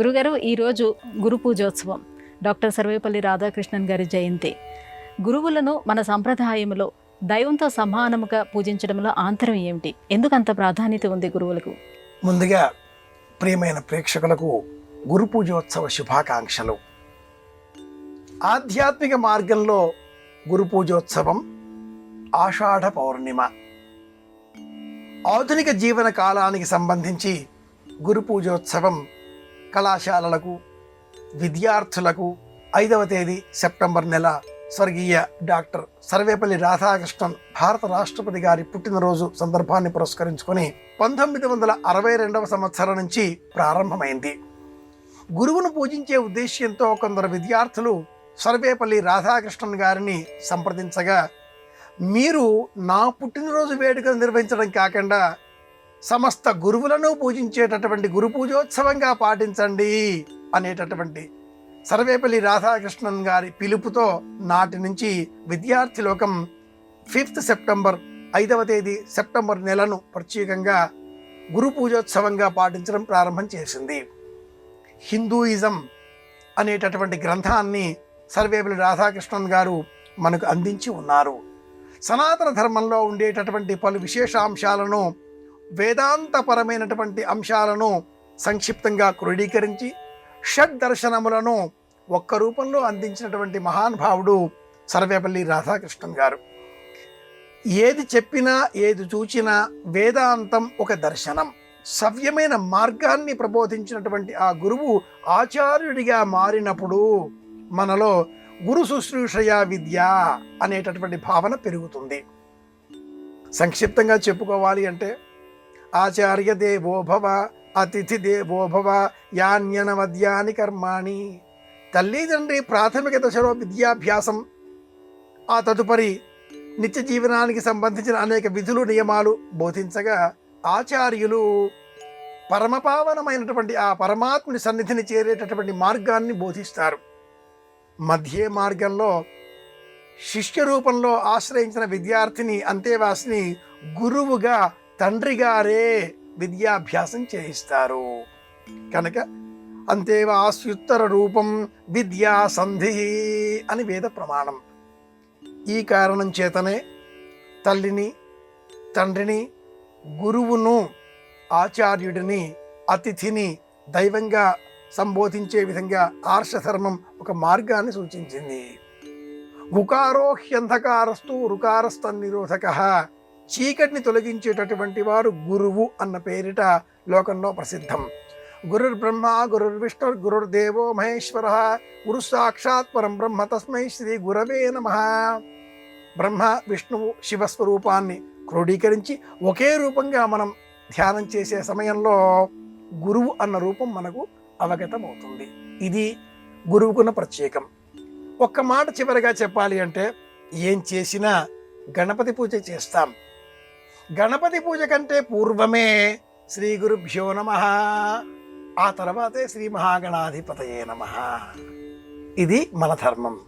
గురుగారు ఈరోజు గురు పూజోత్సవం. డాక్టర్ సర్వేపల్లి రాధాకృష్ణన్ గారి జయంతి. గురువులను మన సంప్రదాయంలో దైవంతో సమానముగా పూజించడంలో ఆంతరం ఏమిటి? ఎందుకంత ప్రాధాన్యత ఉంది గురువులకు? ముందుగా ప్రియమైన ప్రేక్షకులకు గురు పూజోత్సవ శుభాకాంక్షలు. ఆధ్యాత్మిక మార్గంలో గురు పూజోత్సవం ఆషాఢ పౌర్ణిమ. ఆధునిక జీవన కాలానికి సంబంధించి గురు పూజోత్సవం కళాశాలలకు, విద్యార్థులకు 5వ తేదీ సెప్టెంబర్ నెల స్వర్గీయ డాక్టర్ సర్వేపల్లి రాధాకృష్ణన్ భారత రాష్ట్రపతి గారి పుట్టినరోజు సందర్భాన్ని పురస్కరించుకొని 1962వ సంవత్సరం నుంచి ప్రారంభమైంది. గురువును పూజించే ఉద్దేశ్యంతో కొందరు విద్యార్థులు సర్వేపల్లి రాధాకృష్ణన్ గారిని సంప్రదించగా, మీరు నా పుట్టినరోజు వేడుకలు నిర్వహించడం కాకుండా సమస్త గురువులను పూజించేటటువంటి గురు పూజోత్సవంగా పాటించండి అనేటటువంటి సర్వేపల్లి రాధాకృష్ణన్ గారి పిలుపుతో నాటి నుంచి విద్యార్థి లోకం 5th సెప్టెంబర్ 5వ తేదీ సెప్టెంబర్ నెలను ప్రత్యేకంగా గురు పూజోత్సవంగా పాటించడం ప్రారంభం చేసింది. హిందూయిజం అనేటటువంటి గ్రంథాన్ని సర్వేపల్లి రాధాకృష్ణన్ గారు మనకు అందించి ఉన్నారు. సనాతన ధర్మంలో ఉండేటటువంటి పలు విశేషాంశాలను, వేదాంతపరమైనటువంటి అంశాలను సంక్షిప్తంగా క్రోడీకరించి షడ్ దర్శనములను ఒక్క రూపంలో అందించినటువంటి మహానుభావుడు సర్వేపల్లి రాధాకృష్ణన్ గారు. ఏది చెప్పినా ఏది చూచినా వేదాంతం ఒక దర్శనం, సవ్యమైన మార్గాన్ని ప్రబోధించినటువంటి ఆ గురువు ఆచార్యుడిగా మారినప్పుడు మనలో గురు శుశ్రూషయ విద్య అనేటటువంటి భావన పెరుగుతుంది. సంక్షిప్తంగా చెప్పుకోవాలి అంటే, ఆచార్య దేవో భవ, అతిథి దేవో భవ, యాన్యనవద్యాని కర్మాణి. తల్లిదండ్రి ప్రాథమిక దశలో విద్యాభ్యాసం, ఆ తదుపరి నిత్య జీవనానికి సంబంధించిన అనేక విధులు నియమాలు బోధించగా, ఆచార్యులు పరమపావనమైనటువంటి ఆ పరమాత్ముని సన్నిధిని చేరేటటువంటి మార్గాన్ని బోధిస్తారు. మధ్య మార్గంలో శిష్య రూపంలో ఆశ్రయించిన విద్యార్థిని అంతేవాసిని గురువుగా తండ్రి గారే విద్యాభ్యాసం చేయిస్తారు. కనుక అంతేవాస్యుత్తర రూపం విద్యా సంధి అని వేద ప్రమాణం. ఈ కారణం చేతనే తల్లిని, తండ్రిని, గురువును, ఆచార్యుడిని, అతిథిని దైవంగా సంబోధించే విధంగా ఆర్షధర్మం ఒక మార్గాన్ని సూచించింది. గుకారో హ్యంధకారస్తు రుకారస్తన్నిరోధక. చీకటిని తొలగించేటటువంటి వారు గురువు అన్న పేరిట లోకంలో ప్రసిద్ధం. గురుర్ బ్రహ్మ గురుర్ విష్ణు గురుర్దేవో మహేశ్వర గురు సాక్షాత్ పరం బ్రహ్మ తస్మై శ్రీ గురవే నమః. బ్రహ్మ విష్ణువు శివస్వరూపాన్ని క్రోడీకరించి ఒకే రూపంగా మనం ధ్యానం చేసే సమయంలో గురువు అన్న రూపం మనకు అవగతమవుతుంది. ఇది గురువుకున్న ప్రత్యేకం. ఒక్క మాట చివరిగా చెప్పాలి అంటే, ఏం చేసినా గణపతి పూజ చేస్తాం. గణపతి పూజ కంటే పూర్వమే శ్రీ గురుభ్యో నమః, ఆ తర్వాతే శ్రీ మహాగణాధిపతయే నమః. ఇది మన ధర్మం.